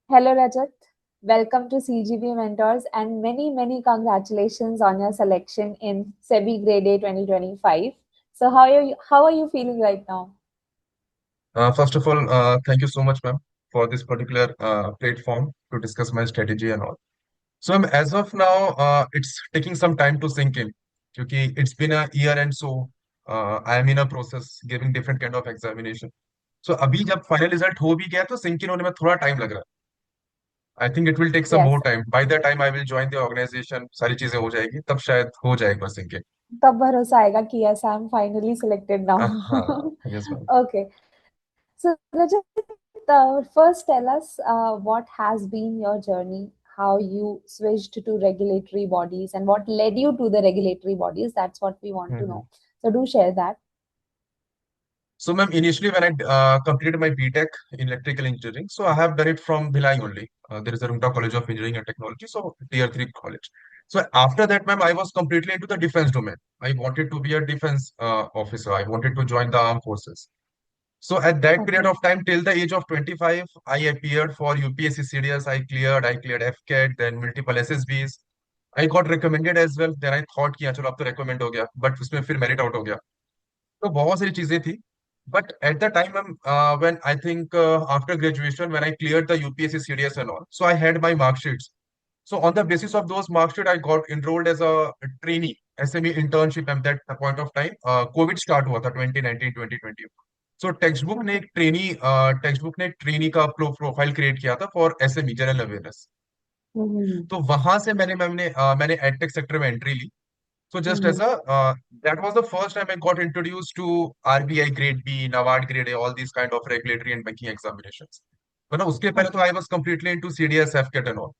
Hello Rajat, welcome to CGB Mentors and many congratulations on your selection in SEBI Grade A 2025. So how are you feeling right now? First of all, thank you so much, ma'am, for this particular platform to discuss my strategy and all. So, ma'am, as of now, it's taking some time to sink in, because it's been a year and so I am in a process giving different kind of examination. So, अभी जब final result हो भी गया तो sink in होने में थोड़ा time लग रहा है. I think it will take some Yes, more time. By the time I will join the organisation, सारी चीजें हो जाएगी, तब शायद हो जाएगा सिंक इन. तब भरोसा आएगा कि yes, I'm finally selected now. हाँ, yes ma'am. Okay, so Rajat, first tell us what has been your journey, how you switched to regulatory bodies and what led you to the regulatory bodies. That's what we want to know. So do share that. So, ma'am, initially when I completed my BTech in electrical engineering, so I have done it from Bhilai only. There is a Rumta College of Engineering and Technology, so Tier 3 college. So after that, ma'am, I was completely into the defense domain. I wanted to be a defense officer. I wanted to join the armed forces. So at that period Okay. of time, till the age of 25, I appeared for UPSC CDS. I cleared FCAT, then multiple SSBs. I got recommended as well. Then I thought कि हाँ चलो अब तो recommend हो गया, but उसमें फिर merit out हो गया. तो बहुत सारी चीजें थी. But at the time, when I think after graduation, when I cleared the UPSC CDS and all, so I had my mark sheets. So on the basis of those mark sheet, I got enrolled as a trainee, SME internship at that point of time. COVID start हुआ था 2019 2020. So Okay. Text book ने एक trainee का profile create किया था for SME general awareness. Mm-hmm. तो वहां से मैंने एडटेक सेक्टर में entry Lee. So just as Mm-hmm. that was the first time I got introduced to RBI Grade B, NABARD Grade A, all these kind of regulatory and banking examinations. But no, उसके पहले तो Okay. I was completely into CDS, FCAT and all.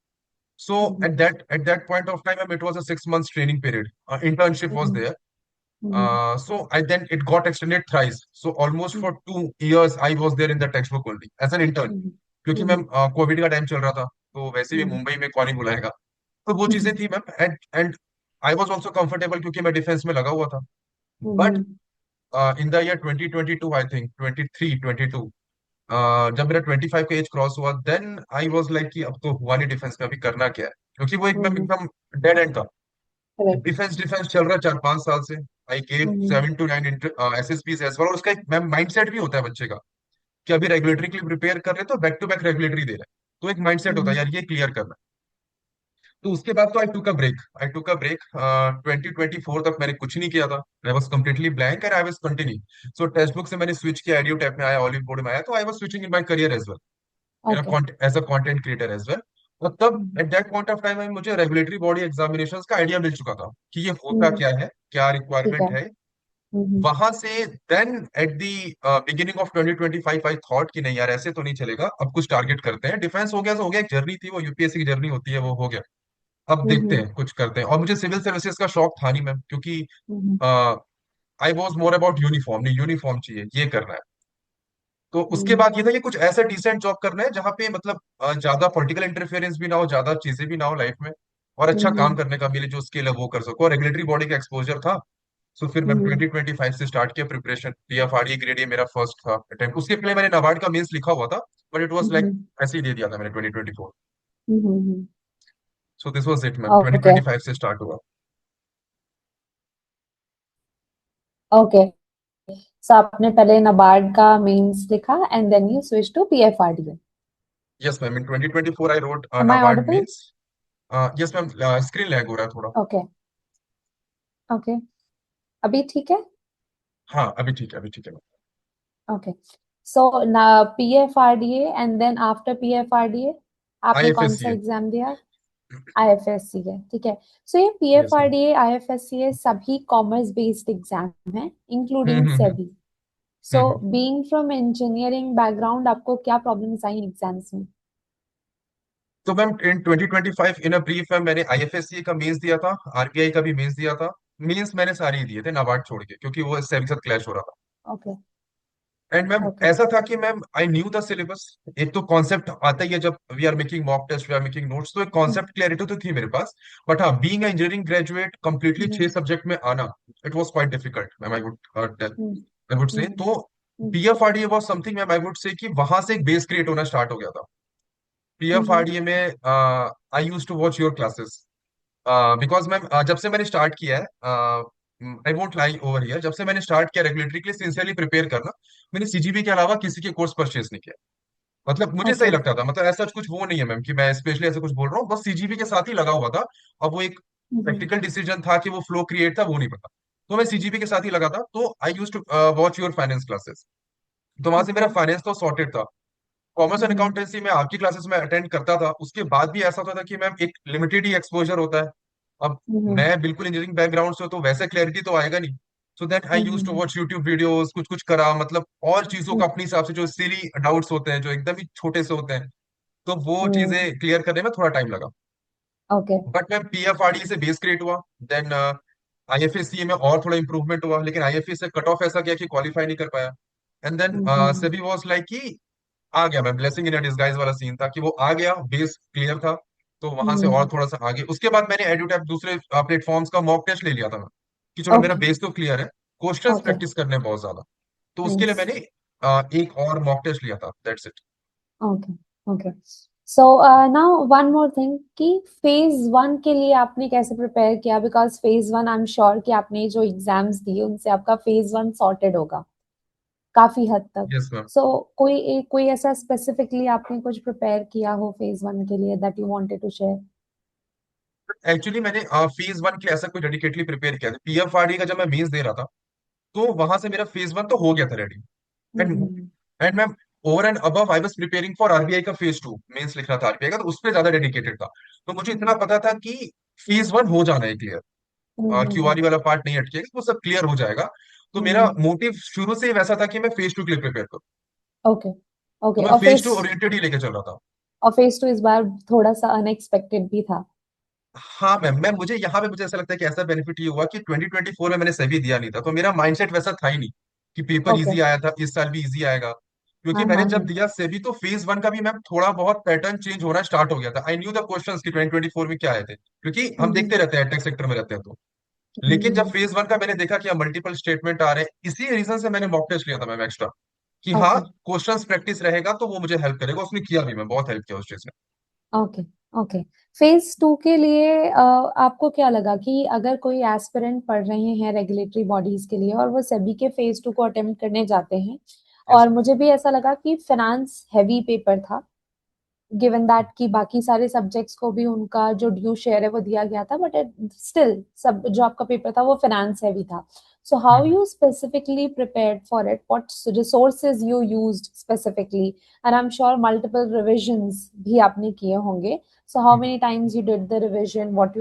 So Mm-hmm. at that point of time, it was a 6 months training period. Internship was Mm-hmm. there. Mm-hmm. So I then it got extended thrice. So almost for 2 years I was there in the textbook only as an intern. Mm-hmm. क्योंकि ma'am Mm-hmm. Covid का time चल रहा था, तो वैसे भी Mm-hmm. Mumbai में कौन ही बुलाएगा. तो वो चीजें Mm-hmm. थी ma'am. And I was also comfortable क्योंकि मैं डिफेंस में लगा हुआ था. But Mm-hmm. In the year 2022, I think 23 22, जब मेरा 25 का एज क्रॉस हुआ, देन आई वाज लाइक कि अब तो हुआ नहीं डिफेंस में, अभी करना क्या है, क्योंकि वो एकदम Mm-hmm. एकदम डेड एंड था. Correct. डिफेंस डिफेंस चल रहा है 4-5 साल से. I gave Mm-hmm. 7 to 9 SSBs as well. और उसका एक माइंडसेट भी होता है बच्चे का कि अभी रेगुलेटरी के लिए प्रिपेयर कर रहे हैं तो बैक टू बैक रेगुलेटरी दे रहे हैं. तो एक माइंडसेट होता है Mm-hmm. यार ये क्लियर करना है. तो उसके बाद तो आई टुक अ ब्रेक 2024 तक मैंने कुछ नहीं किया था. I was completely blank and I was continue. So text book से मैंने स्विच किया, एडियो टैप में आया, ऑलिव बोर्ड में आया, तो I was switching in my career as well, Okay. As a content creator as well. और तब Mm-hmm. At that point of time में मुझे रेगुलेटरी बॉडी एग्जामिनेशंस का आइडिया मिल चुका था कि ये होता Mm-hmm. क्या है, क्या ठीक है. रिक्वायरमेंट है. Mm-hmm. वहां से then at the beginning of 2025 I thought कि नहीं यार ऐसे तो नहीं चलेगा, अब कुछ टारगेट करते हैं. डिफेंस हो गया तो हो गया, एक जर्नी थी वो, यूपीएससी की जर्नी होती है, वो हो गया. अब देखते Mm-hmm. हैं, कुछ करते हैं. और मुझे सिविल सर्विसेज का शौक था नहीं मैम, क्योंकि Mm-hmm. I was more about uniform, नहीं यूनिफॉर्म चाहिए, ये करना है. तो उसके Mm-hmm. बाद ये था कि कुछ ऐसा डिसेंट जॉब करना है जहाँ पे मतलब ज्यादा पॉलिटिकल इंटरफेरेंस भी ना हो, ज्यादा चीजें भी ना हो लाइफ में, और अच्छा काम Mm-hmm. करने का मिले, जो स्किल है वो कर सको. रेगुलेटरी बॉडी का एक्सपोजर था. सो फिर मैं Mm-hmm. 2025 से स्टार्ट किया प्रिपरेशन. टीएफआरडी ग्रेड ये मेरा फर्स्ट था अटेम्प्ट. उसके पहले मैंने नाबार्ड का मेंस लिखा हुआ था, but it was like Mm-hmm. ऐसे ही दे दिया था मैंने 2024. Mm-hmm. So this was it ma'am, Okay. 2025 से स्टार्ट हुआ. Okay. So आपने पहले नाबार्ड का मेंस लिखा and then you switched to PFRDA. Yes ma'am, in 2024 I wrote Am I NABARD audible? Mains. Yes ma'am, screen lag हो रहा है थोड़ा. Okay. Okay. अभी ठीक है? हाँ, अभी ठीक है, अभी ठीक है. Okay. So now PFRDA and then after PFRDA आपने कौन सा आईएफएससी है. एग्जाम दिया? आईएफएससी है, ठीक है. सो ये यस मैम. पीएफआरडीए आईएफएससी सभी कॉमर्स बेस्ड एग्जाम है including hmm. SEBI. So hmm. Being from engineering background आपको क्या प्रॉब्लम्स आई एग्जाम्स में? तो ma'am in 2025 in a brief में मैंने आईएफएससी का मेंस दिया था, आरबीआई का भी मेंस दिया था. मेंस मैंने सारे ही दिए थे नाबार्ड छोड़ के, क्योंकि वो इससे के साथ क्लैश हो रहा था. ओके. And ma'am okay. ऐसा था कि ma'am I knew the syllabus. एक तो कॉन्सेप्ट आता ही है जब we are making mock test, we are making notes, तो एक कॉन्सेप्ट क्लैरिटी तो थी मेरे पास. बट हाँ, being engineering graduate completely 6 subject में आना, it was quite difficult ma'am. I would say तो PFRDA was something ma'am, I would say कि वहां से एक बेस क्रिएट होना स्टार्ट हो गया था. हम्म। पीएफआरडीए में I use to watch your classes, because ma'am जब से मैंने स्टार्ट किया है, I won't lie over here, जब से मैंने स्टार्ट किया रेगुलेटरी के लिए सिंसियरली प्रिपेयर करना, मैंने सीजीबी के अलावा किसी के कोर्स परचेज नहीं किया। मतलब मुझे सही ओके। लगता था, मतलब ऐसा कुछ वो नहीं है मैम कि मैं स्पेशली ऐसा कुछ बोल रहा हूँ, बस सीजीबी के साथ ही लगा हुआ था। अब वो एक हम्म। प्रैक्टिकल डिसीजन था कि वो फ्लो क्रिएट था, वो नहीं पता। तो मैं सीजीबी के साथ ही लगा था, तो I use to watch your finance classes. तो वहां से मेरा ओके। फाइनेंस तो सॉर्टेड था। Commerce and hmm. अकाउंटेंसी में आपकी क्लासेस में अटेंड करता था, उसके बाद भी ऐसा होता था कि मैम एक लिमिटेड ही एक्सपोजर होता है। अब हम्म। मैं बिल्कुल इंजीनियरिंग बैकग्राउंड से हूं, तो वैसे क्लैरिटी तो आएगा नहीं। So then I use to hmm. Watch YouTube videos, कुछ कुछ करा, मतलब और चीजों का अपने हिसाब से जो सिली डाउट्स होते हैं, जो एकदम ही छोटे से होते हैं, तो वो हम्म। चीजें क्लियर करने में थोड़ा टाइम लगा। ओके। बट मैं पीएफआरडी से बेस क्रिएट हुआ, देन आईएफएससी में और थोड़ा इंप्रूवमेंट हुआ, लेकिन आईएफएस से कट ऑफ ऐसा गया कि क्वालिफाई नहीं कर पाया। And then hmm. SEBI was like कि आ गया, मैं ब्लेसिंग इन डिसगाइज वाला सीन था कि वो आ गया, बेस क्लियर था, तो वहां से और हम्म। थोड़ा सा आगे उसके बाद मैंने एडुटैप दूसरे प्लेटफॉर्म्स का मॉक टेस्ट ले लिया था मैं, कि चलो मेरा ओके। बेस तो क्लियर है, क्वेश्चंस ओके। प्रैक्टिस करने हैं बहुत ज्यादा। तो उसके लिए नाइस। मैंने एक और मॉक टेस्ट लिया था, that's it. Okay. Okay. So now one more thing कि फेज वन के लिए आपने कैसे प्रिपेयर किया, because phase one I am sure कि आपने जो एग्जाम्स दिए उनसे आपका फेज वन सॉर्टेड होगा काफी हद तक। Yes ma'am. सो कोई ऐसा स्पेसिफिकली आपने कुछ प्रिपेयर किया हो फेज वन के लिए that you wanted to share? Actually मैंने फेज वन के लिए ऐसा कोई डेडिकेटली प्रिपेयर किया था, पीएफआरडी का जब मैं मेंस दे रहा था, तो वहां से मेरा फेज वन तो हो गया था ready. And hmm. And ma'am over and above I was preparing for RBI का फेज टू, मेंस लिखना था आरबीआई का, तो उस पर ज्यादा डेडिकेटेड था। तो मुझे इतना पता था कि फेज वन हो जाना है क्लियर, हम्म। क्यूआरई वाला पार्ट नहीं अटकेगा, वो सब क्लियर हो जाएगा। तो मेरा हम्म। मोटिव शुरू से ही वैसा था कि मैं फेज टू के लिए प्रिपेयर करूँ। ओके। तो ओके। मैं फेज टू ओरिएंटेड ही लेके चल रहा था। और फेज टू इस बार थोड़ा सा अनएक्सपेक्टेड भी था। हाँ मैम, मैं मुझे यहाँ पे मुझे ऐसा लगता है कि ऐसा बेनिफिट ये हुआ कि 2024 में मैंने सभी दिया नहीं था, तो मेरा माइंडसेट वैसा था ही नहीं कि पेपर ओके। इजी आया था, इस साल भी इजी आएगा। क्योंकि हाँ मैंने हाँ जब हाँ। दिया सेबी, तो फेज वन का भी मैम थोड़ा बहुत पैटर्न चेंज होना स्टार्ट हो गया था। आई न्यू द क्वेश्चंस कि 2024 में क्या आए थे, क्योंकि हम देखते हम्म। रहते हैं टेक सेक्टर में रहते हैं तो। लेकिन जब हम्म। फेज वन का मैंने देखा कि मल्टीपल स्टेटमेंट आ रहे हैं, इसी रीजन से मैंने मॉक टेस्ट लिया था मैम एक्स्ट्रा, कि हाँ ओके। क्वेश्चंस प्रैक्टिस रहेगा तो वो मुझे हेल्प करेगा। उसने किया भी, मैं बहुत हेल्प किया उस चीज ओके। ओके। फेज टू के लिए आपको क्या लगा कि अगर कोई एस्पिरेंट पढ़ रहे हैं रेगुलेटरी बॉडीज के लिए और वो सेबी के फेज टू को अटेम्प्ट करने जाते हैं, में। और मुझे भी ऐसा लगा कि फाइनेंस हैवी पेपर था, गिवन दैट कि बाकी सारे सब्जेक्ट्स को भी उनका जो ड्यू शेयर है वो दिया गया था, बट स्टिल सब जो आपका पेपर था वो फाइनेंस हैवी था। So how hmm. You specifically prepared for it, what resources you used specifically, and I am sure multiple revisions भी आपने किए होंगे. So how hmm. many times you did the revision? What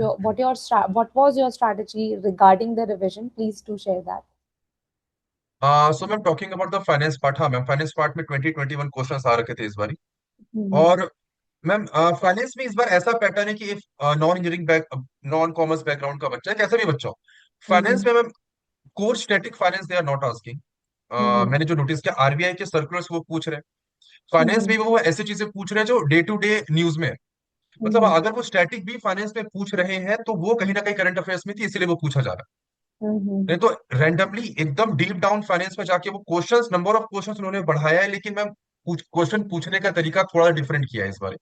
was your strategy regarding the revision? Please do share that. So ma'am talking about the finance part, हाँ ma'am finance part में 2021 questions आ रखे थे इस बारी। Mm-hmm. और ma'am finance में इस बार ऐसा पैटर्न है कि if non engineering back non commerce background का बच्चा है, कैसा भी बच्चा हो, फाइनेंस Mm-hmm. में ma'am core static finance they are not asking. Mm-hmm. मैंने जो नोटिस किया, आरबीआई के सर्कुलर्स वो पूछ रहे हैं, फाइनेंस Mm-hmm. में भी वो ऐसी चीजें पूछ रहे हैं जो डे टू डे न्यूज में है। मतलब Mm-hmm. अगर वो स्टैटिक भी फाइनेंस में पूछ रहे हैं, तो वो कहीं ना कहीं करंट अफेयर्स में थी, इसीलिए वो पूछा जा रहा है। नहीं Mm-hmm. तो रैंडमली एकदम डीप डाउन फाइनेंस में जाके वो क्वेश्चंस, नंबर ऑफ क्वेश्चंस उन्होंने बढ़ाया है, लेकिन मैम क्वेश्चन पूछने का तरीका थोड़ा डिफरेंट किया है इस बार। तो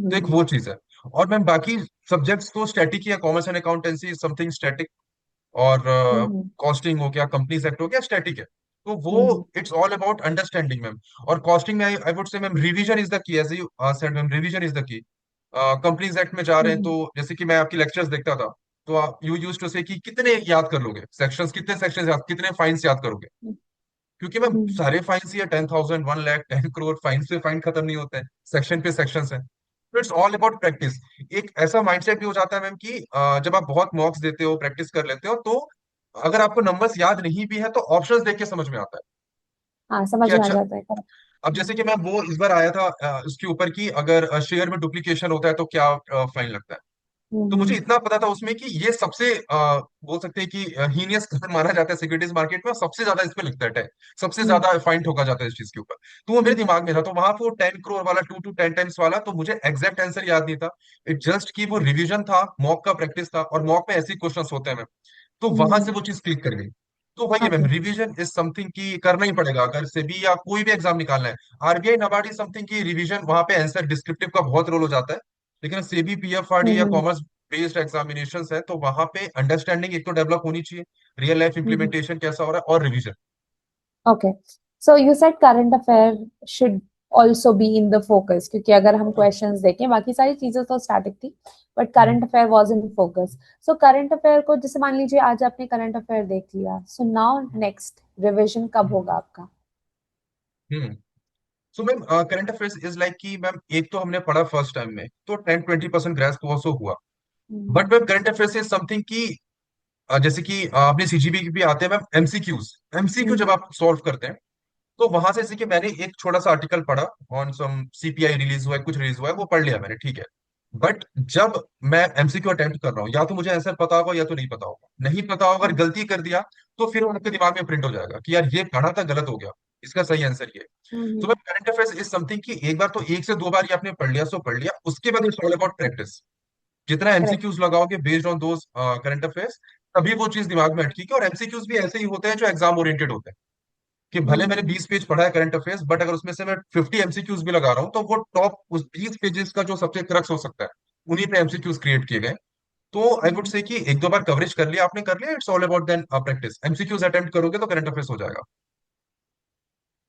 एक Mm-hmm. वो चीज है। और मैम बाकी सब्जेक्ट्स तो स्टैटिक या commerce and accountancy something static, और Mm-hmm. कॉस्टिंग हो गया, कंपनीज एक्ट हो गया, स्टैटिक है। तो वो Mm-hmm. It's all about understanding ma'am. और कॉस्टिंग में I would say ma'am revision is the key, as you said ma'am, revision is the key. Companies act में जा रहे हैं, Mm-hmm. तो जैसे कि मैं आपकी लेक्चर्स देखता था, तो आप यू यूज टू से कि कितने याद कर लोगे सेक्शंस, कितने सेक्शंस याद, कितने फाइन्स याद करोगे, क्योंकि मैम Mm-hmm. सारे फाइन्स ही 10,000, 1 लाख, 10 करोड़ फाइन से फाइन खत्म नहीं होते हैं, सेक्शन पे सेक्शन है। तो इट्स ऑल अबाउट प्रैक्टिस। एक ऐसा माइंडसेट भी हो जाता है मैम कि जब आप बहुत मॉक्स देते हो, प्रैक्टिस कर लेते हो, तो अगर आपको नंबर्स याद नहीं भी है, तो ऑप्शंस देख के समझ में आता है हाँ, कि समझ में आ अच्छा। जाता है, correct. अब जैसे कि मैम वो इस बार आया था इसके ऊपर कि अगर शेयर में डुप्लीकेशन होता है तो क्या फाइन लगता है। तो मुझे Mm-hmm. इतना पता था उसमें कि ये सबसे बोल सकते हैं कि हीनियस क्राइम माना जाता है सिक्योरिटीज मार्केट में, और सबसे ज्यादा इस पे लगता है टैक्स, सबसे ज्यादा फाइन ठोका जाता है इस चीज के ऊपर। तो वो मेरे दिमाग में था, तो वहां पे वो 10 करोड़ वाला, 2 to 10 टाइम्स वाला, तो मुझे एग्जैक्ट आंसर याद नहीं था। इट जस्ट कि वो रिवीजन था, मॉक का प्रैक्टिस था, और मॉक में ऐसे क्वेश्चन होते हैं मैम, तो वहां से Mm-hmm. वो चीज क्लिक कर गई। तो वही है ma'am, Okay. Revision is something की करना ही पड़ेगा अगर सेबी या कोई भी एग्जाम निकालना है। आरबीआई नाबार्ड इज समथिंग की रिवीजन वहां पे आंसर डिस्क्रिप्टिव का बहुत रोल हो जाता है। लेकिन सेबी पीएफआरडी या Mm-hmm. कॉमर्स बेस्ड एग्जामिनेशन है तो वहां पे अंडरस्टैंडिंग एक तो डेवलप होनी चाहिए, रियल लाइफ Mm-hmm. इंप्लीमेंटेशन कैसा हो रहा है, और revision. Okay. So you said current affair should also be in the focus क्योंकि अगर हम questions देखें बाकी सारी चीजें तो static थी but current affair was in focus. So current affair को जैसे मान लीजिए आज आपने current affair देख लिया, so now next revision कब होगा आपका? Hmm. So ma'am current affairs is like कि मैम एक तो हमने पढ़ा फर्स्ट टाइम में तो 10-20% ग्रेस्प वो हुआ। Hmm but ma'am current affairs is something की जैसे कि अपने सीजीबी भी आते हैं मैम एमसीक्यूज। एमसीक्यू हम्म जब आप सॉल्व करते हैं तो वहां से, जैसे कि मैंने एक छोटा सा आर्टिकल पढ़ा ऑन सम सीपीआई रिलीज हुआ है, कुछ रिलीज हुआ है, वो पढ़ लिया मैंने, ठीक है। बट जब मैं एमसीक्यू अटेम्प्ट कर रहा हूँ, या तो मुझे आंसर पता होगा या तो नहीं पता होगा। नहीं पता होगा, अगर गलती कर दिया तो फिर वो आपके दिमाग में प्रिंट हो जाएगा कि यार ये पढ़ा था, गलत हो गया, इसका सही आंसर ये है। तो मैं हम्म करंट अफेयर्स इज समथिंग कि एक बार तो एक से दो बार ये आपने पढ़ लिया सो पढ़ लिया, उसके बाद इट्स ऑल अबाउट प्रैक्टिस। जितना करेक्ट एमसीक्यूज लगाओगे based on those current affairs, तभी वो चीज दिमाग में अटकेगी। और एमसीक्यूज भी ऐसे ही होते हैं जो एग्जाम ओरिएंटेड होते हैं, कि भले मैंने हम्म 20 पेज पढ़ा है करंट अफेयर्स, बट अगर उसमें से मैं 50 एमसीक्यूज भी लगा रहा हूँ तो वो टॉप उस 20 पेजेस का जो सबसे क्रक्स हो सकता है, उन्हीं पे एमसीक्यूज क्रिएट किए गए। तो आई वुड से कि एक दो बार कवरेज कर लिया आपने, कर लिया, it's all about then practice. MCQs attempt करोगे तो करंट अफेयर्स हो जाएगा।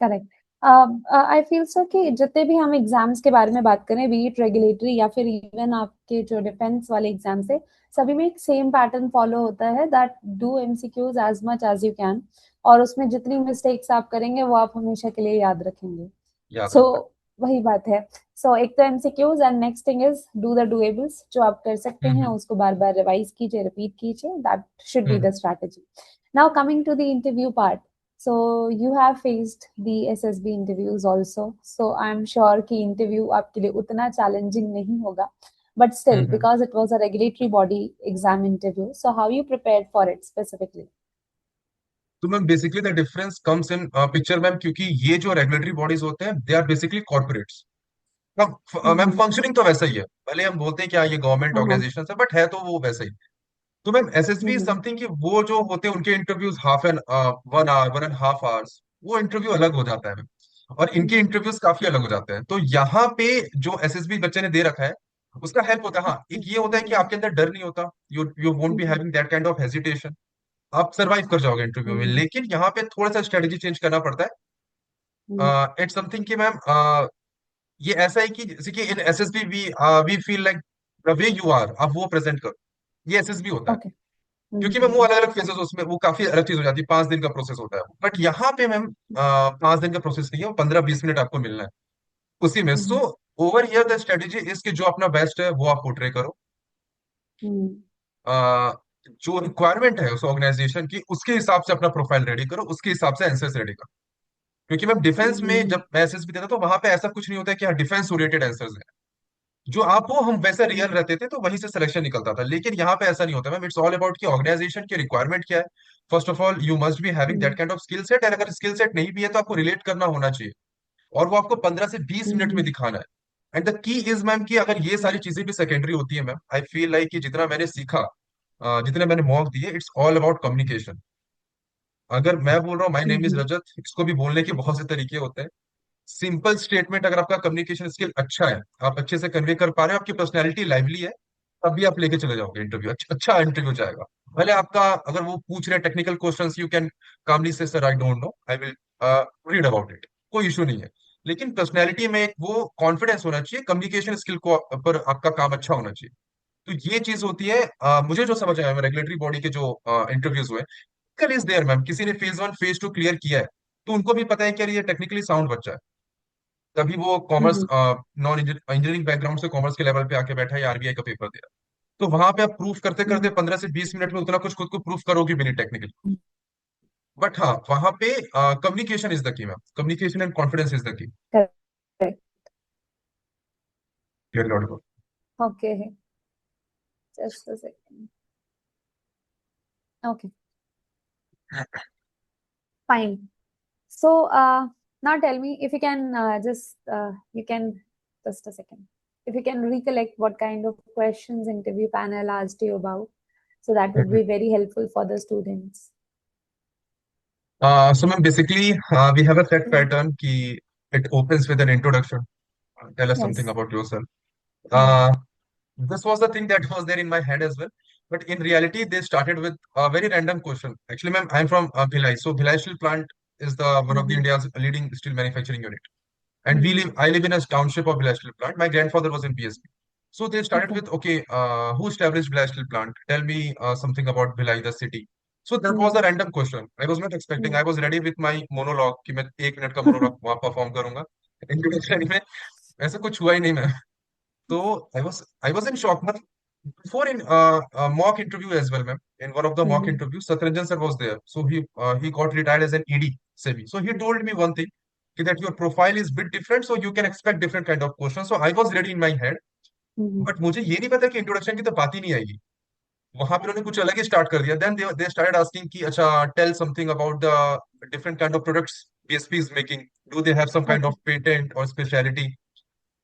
करेक्ट। आई फील सो कि जितने भी हम एग्जाम्स के बारे में बात करें बी इट रेगुलेटरी या फिर इवन आपके जो डिफेंस वाले एग्जाम्स है सभी में एक सेम पैटर्न फॉलो होता है that do MCQs as much as you can और उसमें जितनी मिस्टेक्स आप करेंगे वो आप हमेशा के लिए याद रखेंगे। याद सो रखना वही बात है। सो एक तो MCQs and next thing is do the doables जो आप कर सकते है। हैं उसको बार बार रिवाइज कीजिए रिपीट कीजिए that should be the hmm strategy. Now coming to the interview part. So you have faced the SSB interviews also. So I'm sure कि interview आपके लिए उतना challenging नहीं होगा. But still, hmm. because it was a regulatory body exam interview, so how you prepared for it specifically? तो ma'am basically the difference comes in picture ma'am, क्योंकि ये जो रेगुलेटरी बॉडीज होते हैं they are basically corporates. Ma'am Mm-hmm. Functioning तो वैसा ही है, भले हम बोलते हैं कि हाँ ये गवर्नमेंट Uh-huh. ऑर्गेनाइजेशन है, बट है तो वो वैसा ही। तो मैम एसएसबी Mm-hmm. समथिंग कि वो जो होते हैं उनके interviews half an 1 hour 1.5 hours, वो इंटरव्यू अलग हो जाता है मैम। और इनके इंटरव्यूज काफी अलग हो जाते हैं। तो यहाँ पे जो एसएसबी बच्चे ने दे रखा है उसका हेल्प होता है। हाँ, एक ये होता है कि आपके अंदर डर नहीं होता, you you won't be Mm-hmm. Having that kind of hesitation, आप सरवाइव कर जाओगे इंटरव्यू में। Mm-hmm. लेकिन यहाँ पे थोड़ा सा स्ट्रेटेजी चेंज करना पड़ता Mm-hmm. है। इट्स समथिंग कि मैम ये ऐसा है कि जैसे कि in SSB we feel like the way you are, आप वो प्रेजेंट करो, ये एसएसबी होता है। Okay. क्योंकि मैम वो Mm-hmm. अलग अलग फेजेस, उसमें वो काफी अलग चीज हो जाती है, 5 दिन का प्रोसेस होता है। बट यहाँ पे मैम 5 दिन का प्रोसेस नहीं है, वो 15-20 मिनट आपको मिलना है उसी में। सो Mm-hmm. Over here the strategy is कि जो अपना बेस्ट है वो आप पोर्ट्रे करो। Mm-hmm. अ, जो रिक्वायरमेंट है उस ऑर्गेनाइजेशन की उसके हिसाब से अपना प्रोफाइल रेडी करो, उसके हिसाब से आंसर्स रेडी करो। क्योंकि मैम डिफेंस में Mm-hmm. जब मैं एसएसबी देता तो वहां पे ऐसा कुछ नहीं होता है कि हाँ डिफेंस ओरिएंटेड आंसर्स है जो आप हो, हम वैसे रियल रहते थे तो वहीं से सिलेक्शन निकलता था। लेकिन यहाँ पे ऐसा नहीं होता मैम, इट्स ऑल अबाउट कि ऑर्गेनाइजेशन की रिक्वायरमेंट क्या है। First of all you must be having that kind of skill set, और अगर स्किल सेट नहीं भी है तो आपको रिलेट करना होना चाहिए, और वो आपको 15 से 20 मिनट में Mm-hmm. दिखाना है। And the key is ma'am कि अगर ये सारी चीजें भी सेकेंडरी होती है मैम, आई फील लाइक कि जितना मैंने सीखा, जितने मैंने मॉक दिए, इट्स ऑल अबाउट कम्युनिकेशन। अगर मैं बोल रहा हूँ माय नेम इज Mm-hmm. रजत, इसको भी बोलने के बहुत से तरीके होते हैं। सिंपल स्टेटमेंट, अगर आपका कम्युनिकेशन स्किल अच्छा है, आप अच्छे से कन्वे कर पा रहे हो, आपकी पर्सनैलिटी लाइवली है, तब भी आप लेके चले जाओगे इंटरव्यू, अच्छा इंटरव्यू जाएगा। भले आपका, अगर वो पूछ रहे टेक्निकल क्वेश्चंस, यू कैन कामली से sir I don't no, I will read about it, कोई इशू नहीं है। लेकिन पर्सनैलिटी में एक वो कॉन्फिडेंस होना चाहिए, कम्युनिकेशन स्किल को पर आपका काम अच्छा होना चाहिए। तो ये चीज होती है। मुझे जो समझ आया रेगुलेटरी बॉडी के जो इंटरव्यूज हुए, कल इज देयर मैम, किसी ने फेज 1 फेज 2 क्लियर किया है तो उनको भी पता है कि यार ये टेक्निकली साउंड बच्चा है, तभी वो commerce Mm-hmm. Non engineering background से कॉमर्स के लेवल पे आके बैठा है या आरबीआई का पेपर दिया। तो वहां पे आप प्रूफ करते करते 15 से 20 मिनट में उतना कुछ खुद को प्रूफ करोगे भी नहीं टेक्निकली। बट हाँ, वहां पे कम्युनिकेशन इज द की ma'am, communication and confidence is the की। Correct. Clear out. Okay. Just a second. Okay. Fine. So, now tell me if you can you can just a second. If you can recollect what kind of questions interview panel asked you about, so that would be very helpful for the students. So ma'am, basically, we have a set pattern ki it opens with an introduction. Tell us something Yes. about yourself. Mm-hmm. Uh, this was the thing that was there in my head as well. But in reality, they started with a very random question. Actually, ma'am, I'm from Bhilai. So Bhilai Steel Plant is the one of the Mm-hmm. India's leading steel manufacturing unit. And Mm-hmm. I live in a township of Bhilai Steel Plant. My grandfather was in BSP. So they started Okay. with, okay, who established Bhilai Steel Plant? Tell me something about Bhilai, the city. So that was a Mm-hmm. random question. I was not expecting. I was ready with my monologue कि मैं 1 minute का monologue वहाँ perform करूंगा. Introduction में ऐसा कुछ हुआ ही नहीं मैं. So I was in shock. मतलब before in mock interview as well, ma'am. In one of the mock Mm-hmm. interviews, Satranjan sir was there. So he got retired as an ED SEBI. So he told me one thing that your profile is bit different, so you can expect different kind of questions. So I was ready in my head, Mm-hmm. but मुझे ये नहीं पता कि introduction की तो बात ही नहीं आएगी. वहां पे उन्होंने कुछ अलग ही स्टार्ट कर दिया. देन दे स्टार्टेड आस्किंग कि अच्छा tell something about the different kind of products BSP is making. Do they have some kind of Okay. Patent और स्पेशलिटी.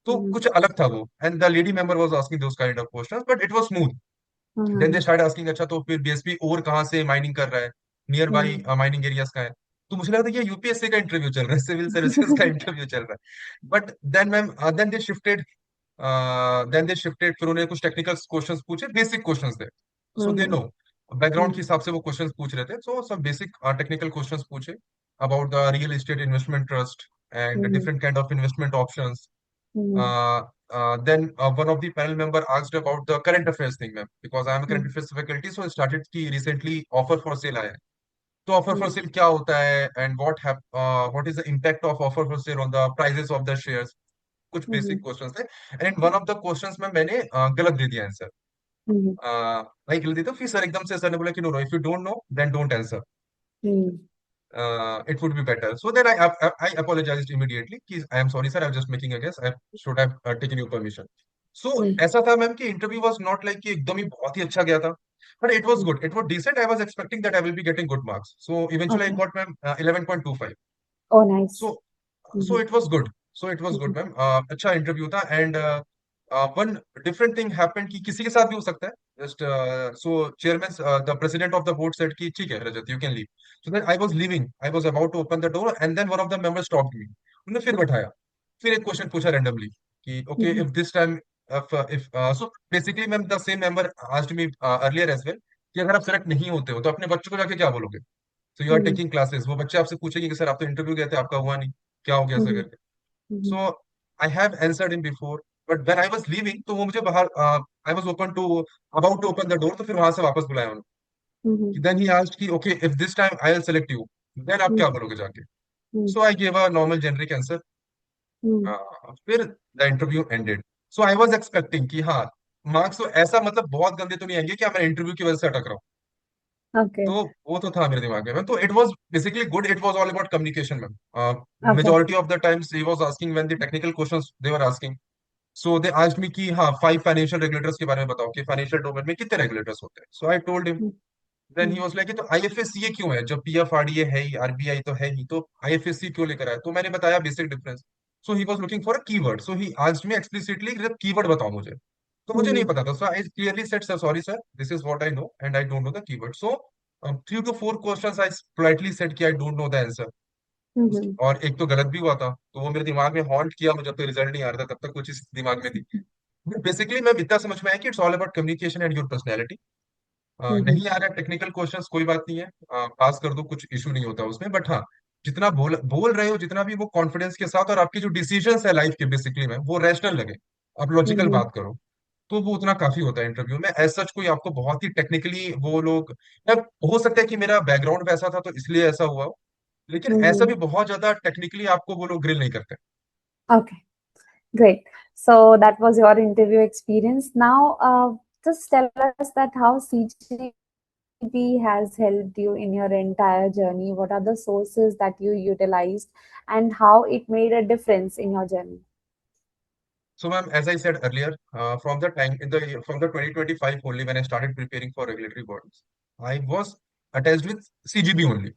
तो Mm-hmm. कुछ अलग था वो. And the lady member was asking those kind of questions but it was smooth. Then they Mm-hmm. Start asking अच्छा तो फिर BSP और कहाँ से माइनिंग कर रहा है, near by Mm-hmm. Mining areas का है. तो मुझे लगा था ये यूपीएससी का इंटरव्यू चल रहा है, सिविल सर्विसेज का इंटरव्यू चल रहा है. But then ma'am then they shifted. फिर उन्होंने कुछ टेक्निकल क्वेश्चंस पूछे, बेसिक क्वेश्चंस थे. सो दे नो बैकग्राउंड के हिसाब से वो क्वेश्चंस पूछ रहे थे. सो सब बेसिक टेक्निकल क्वेश्चंस पूछे about the real estate investment trust and Mm-hmm. Different kind of investment options. Mm-hmm. Then one of the panel member asked about the current affairs thing, ma'am, because I am a current Mm-hmm. affairs faculty, so I started कि recently offer for sale आया है. तो offer for Mm-hmm. sale क्या होता है and what is the impact of offer for sale on the prices of the shares. कुछ Mm-hmm. Basic questions थे. And in one of the questions में मैंने गलत दे दिया आंसर. Mm-hmm. भाई गलत दिया तो फिर सर एकदम से सर ने बोला कि no no if you don't know then don't answer. It would be better. So then I apologized immediately. कि I am sorry, sir. I'm just making a guess. I should have taken your permission. So Mm-hmm. ऐसा था ma'am कि interview was not like कि एकदम ही बहुत ही अच्छा गया था. But it was good. It was decent. I was expecting that I will be getting good marks. So eventually I Okay. got ma'am 11.25. Oh, nice. So so Mm-hmm. it was good. So it was good, Mm-hmm. Ma'am. अच्छा interview था. And one different thing happened कि किसी के साथ भी हो सकता है. Just so chairman the president of the board said कि ठीक है Rajat you can leave. So then I was leaving. I was about to open the door and then one of the members stopped me. उन्होंने फिर बैठाया. फिर एक question पूछा randomly कि okay Mm-hmm. If this time if so basically ma'am the same member asked me earlier as well कि अगर आप सेलेक्ट नहीं होते हो तो अपने बच्चों को जाके क्या बोलोगे. तो you are Mm-hmm. Taking classes. वो बच्चे आपसे पूछेंगे कि सर आप तो इंटरव्यू गए थे आपका हुआ नहीं, क्या हो गया ऐसा Mm-hmm. करके. Mm-hmm. So I have answered in before. But when I was leaving तो वो मुझे बाहर I was open to about to open the door तो फिर वहां से वापस बुलाया Mm-hmm. उन्होंने. देन ही आस्क्ड कि okay if this time I will select you then आप क्या बोलोगे जाके. Mm-hmm. So I give a normal generic answer. Mm-hmm. फिर the interview ended. So I was expecting कि हाँ मार्क्स तो ऐसा मतलब बहुत गंदे तो नहीं आएंगे कि मैं इंटरव्यू की वजह से अटक रहा हूँ. तो Okay. वो तो था मेरे दिमाग में. तो it was basically good. It was all about communication ma'am. Okay. Majority of the times he was asking when the technical questions they were asking. So they asked me कि हाँ 5 फाइनेंशियल रेगुलेटर्स के बारे में बताओ कि financial domain में कितने regulators होते हैं. So I told him. Then he Mm-hmm. Was like तो आईएफएससीए क्यों है जब पीएफआरडीए है ही, आरबीआई तो है ही, तो आईएफएससी क्यों लेकर आया. तो मैंने बताया basic difference. So he was looking for a keyword. So he asked me explicitly keyword बताओ मुझे. तो मुझे नहीं Mm-hmm. पता था. सो आई clearly said sir sorry sir this is what I know and I don't know the keyword. So 3 to 4 questions I politely said कि I don't know the answer. Mm-hmm. और एक तो गलत भी हुआ था तो वो मेरे दिमाग में हॉन्ट किया मुझे. जब तक रिजल्ट नहीं आ रहा था तब तक कुछ चीज दिमाग में थी. बेसिकली मैं इतना समझ में आया कि it's all about communication and your personality. Mm-hmm. नहीं आ रहा टेक्निकल क्वेश्चंस कोई बात नहीं है. पास कर दो कुछ इशू नहीं होता उसमें. बट हाँ जितना बोल बोल रहे हो जितना भी वो कॉन्फिडेंस के साथ और आपकी जो डिसीजंस है लाइफ के बेसिकली में वो रैशनल लगे. आप लॉजिकल Mm-hmm. बात करो तो वो उतना काफी होता है इंटरव्यू में. एज सच कोई आपको बहुत ही टेक्निकली वो लोग अब हो सकता है कि मेरा बैकग्राउंड वैसा था तो इसलिए ऐसा हुआ हो. लेकिन ऐसा Mm-hmm. भी बहुत ज्यादा टेक्निकली आपको वो लोग ग्रिल नहीं करते. Okay. Great. So that was your interview experience. Now, just tell us that how CGP has helped you in your entire journey. What are the sources that you utilized, and how it made a difference in your journey? So, ma'am, as I said earlier, from the time in the from the 2025 only when I started preparing for regulatory bodies, I was attached with CGB only.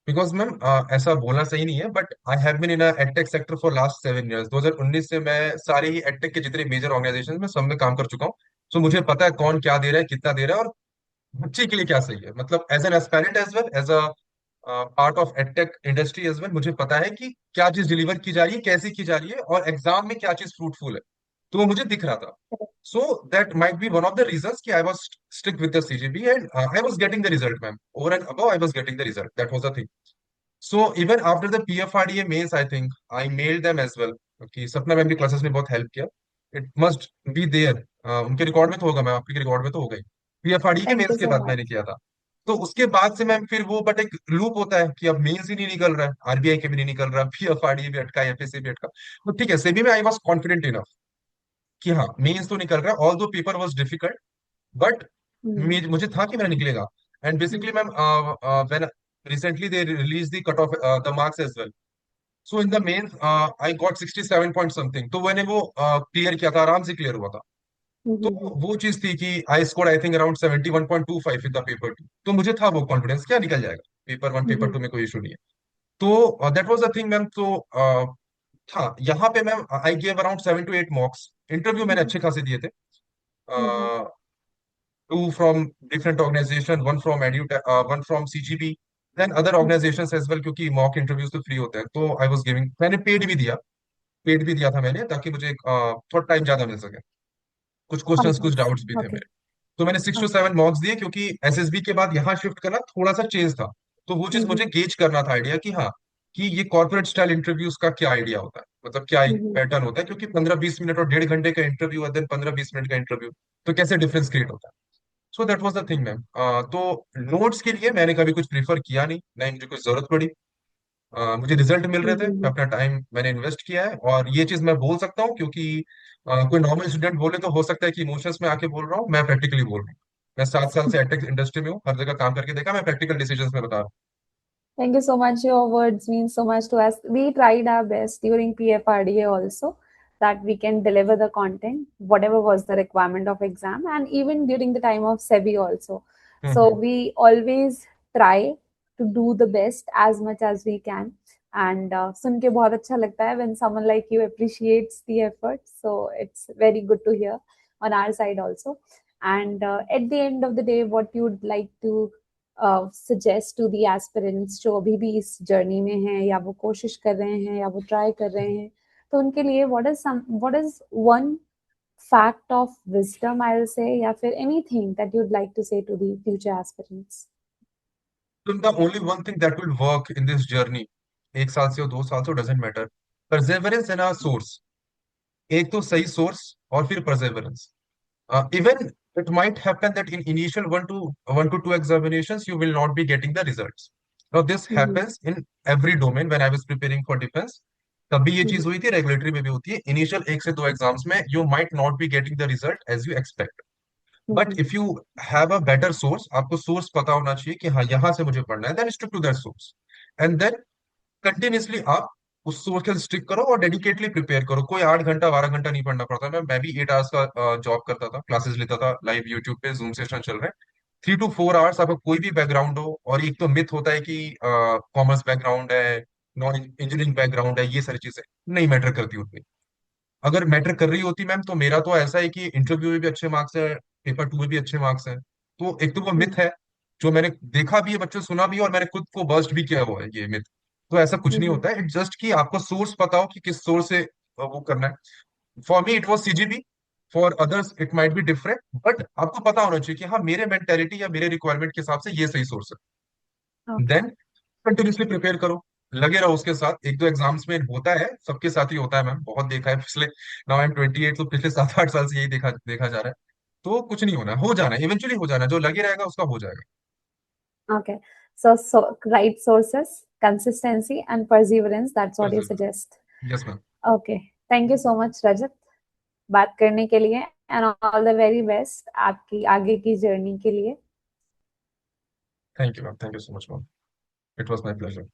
Because मैम ऐसा बोलना सही नहीं है but I have been in edtech sector for last 7 years. 2019 से मैं सारे ही edtech के जितने मेजर ऑर्गेनाइजेशन में सब में काम कर चुका हूँ. सो मुझे पता है कौन क्या दे रहा है कितना दे रहा है और बच्चे के लिए क्या सही है. मतलब as an aspirant as well as a part of edtech industry as well, मुझे पता है कि क्या चीज डिलीवर की जा रही है, कैसे की जा रही है, और एग्जाम में क्या चीज फ्रूटफुल है। तो वो मुझे दिख रहा था। So that might be one of the reasons कि I was stick with the CGB and I was getting the result ma'am, over and above I was getting the result, that was the thing. So even after the PFRDA mails, I think I mailed them as well कि सपना ma'am की classes ने बहुत help किया। It must be there, उनके record में तो होगा मैम, आपके रिकॉर्ड में तो होगा ही। PFRDA के थैंक यू मेल्स के सो बाद मैंने मच। किया था। तो उसके बाद से मैम फिर वो, बट एक लूप होता है कि अब मेल्स ही नहीं निकल रहा है, आरबीआई के भी नहीं निकल रहा, PFRDA भी अटका, एफएससी भी अटका। तो ठीक है, सेबी में आई वॉज कॉन्फिडेंट इनफ कि हाँ मेल्स तो निकल रहा है, although paper was difficult, but hmm मुझे था कि मेरा निकलेगा। And basically hmm ma'am when recently they release the cut off the marks as well. So in the mains I got 67 point something, तो मैंने वो क्लियर किया था, आराम से क्लियर हुआ था। तो हम्म वो चीज थी कि I score I think around 71.25 in the paper two, तो मुझे था वो कॉन्फिडेंस क्या निकल जाएगा, paper one paper hmm two में कोई इशू नहीं है। तो that was the thing ma'am. तो था यहाँ पे ma'am I gave around 7 to 8 mocks interview, मैंने हम्म अच्छे खासे दिए थे। Hmm Two from different organization, one from one from CGB, then other hmm organizations as well, क्योंकि मॉक इंटरव्यूज तो फ्री होते हैं। तो आई वाज गिविंग, मैंने पेड भी दिया था मैंने, ताकि मुझे थोड़ा टाइम ज्यादा मिल सके, कुछ क्वेश्चंस कुछ ऑलराइट। डाउट्स भी थे ओके मेरे। तो मैंने six two okay. Seven mocks दिए, क्योंकि एसएसबी के बाद यहाँ शिफ्ट करना थोड़ा सा चेंज था। तो वो चीज मुझे हम्म गेज करना था, आइडिया कि हाँ, कि ये कॉर्पोरेट स्टाइल इंटरव्यूज का क्या आइडिया होता है, मतलब क्या हम्म पैटर्न होता है, क्योंकि 15-20 मिनट और 1.5 घंटे का इंटरव्यू और देन 15-20 मिनट का इंटरव्यू, तो कैसे डिफरेंस क्रिएट होता है। So that was the thing ma'am. तो नोट्स के लिए मैंने कभी कुछ प्रीफर किया नहीं, ना ही मुझे कुछ जरूरत पड़ी। मुझे रिजल्ट मिल रहे थे, मैं हम्म अपना टाइम मैंने इन्वेस्ट किया है, और ये चीज मैं बोल सकता हूँ, क्योंकि कोई नॉर्मल स्टूडेंट बोले तो हो सकता है कि इमोशंस में आके बोल रहा हूँ, मैं प्रैक्टिकली बोल रहा हूँ। मैं 7 साल से एडटेक इंडस्ट्री में हूँ, हर जगह काम करके देखा, मैं प्रैक्टिकल डिसीजंस में बता रहा हूँ। Thank you so much. Your words mean so much to us. We tried our best during PFRDA also that we can deliver the content, whatever was the requirement of exam, and even during the time of SEBI also. So hmm. we always try to do the best as much as we can. And सुन के बहुत अच्छा लगता है when someone like you appreciates the effort. So it's very good to hear on our side also. And at the end of the day, what you'd like to suggest to the aspirants जो अभी भी इस journey में हैं या वो कोशिश कर रहे हैं या वो ट्राई कर रहे हैं, तो उनके लिए what is one fact of wisdom I will say, या फिर anything that you'd like to say to the future aspirants? तो the only one thing that will work in this journey, 1 साल से हो 2 साल से, doesn't matter, perseverance and our source. एक तो सही सोर्स, और फिर perseverance. Even it might happen that in initial one to two examinations you will not be getting the results. Now this happens in every domain. When I was preparing for defense, तभी ये चीज हुई थी, regulatory में भी होती है, initial 1 से 2 एग्जाम्स में you might not be getting the result as you expect. But if you have a better source, आपको सोर्स पता होना चाहिए कि हाँ यहाँ से मुझे पढ़ना है, then stick to that source, and then continuously आप उस सोच के स्टिक करो और डेडिकेटली प्रिपेयर करो। कोई 8 घंटा 12 घंटा नहीं पढ़ना पड़ता। मैं भी 8 आवर्स का जॉब करता था, क्लासेस लेता था लाइव यूट्यूब पे, जूम सेशन चल रहे हैं। 3 to 4 आवर्स, आपका कोई भी बैकग्राउंड हो, और एक तो मिथ होता है कि कॉमर्स बैकग्राउंड है, नॉन इंजीनियरिंग बैकग्राउंड है, ये सारी चीजें नहीं मैटर करती उतनी। अगर मैटर कर रही होती मैम, तो मेरा तो ऐसा है कि इंटरव्यू में भी अच्छे मार्क्स है, पेपर टू में भी अच्छे मार्क्स हैं। तो एक तो वो मिथ है, जो मैंने देखा भी है, बच्चों से सुना भी है, और मैंने खुद को बर्स्ट भी किया हुआ है ये मिथ। तो ऐसा कुछ नहीं होता है, इट जस्ट कि आपको सोर्स पता हो कि किस सोर्स से वो करना है। For me it was CGB, for others it might be different, but आपको पता होना चाहिए कि हाँ मेरे मेंटेलिटी या मेरे रिक्वायरमेंट के हिसाब से ये सही सोर्स है। ओके। देन कंटिन्यूसली प्रिपेयर करो, लगे रहो उसके साथ। एक दो एग्जाम्स में होता है, सबके साथ ही होता है मैम, बहुत देखा है पिछले, नाउ आई एम 28, तो पिछले 7-8 साल से यही देखा देखा जा रहा है। तो कुछ नहीं होना, हो जाना, इवेंचुअली हो जाना, जो लगे रहेगा उसका हो जाएगा। Okay. So right sources, consistency, and perseverance. That's what you suggest. Yes ma'am. Okay. Thank you so much, Rajat, बात करने के लिए, and all the very best आपकी आगे की जर्नी के लिए। Thank you ma'am, thank you so much ma'am, it was my pleasure.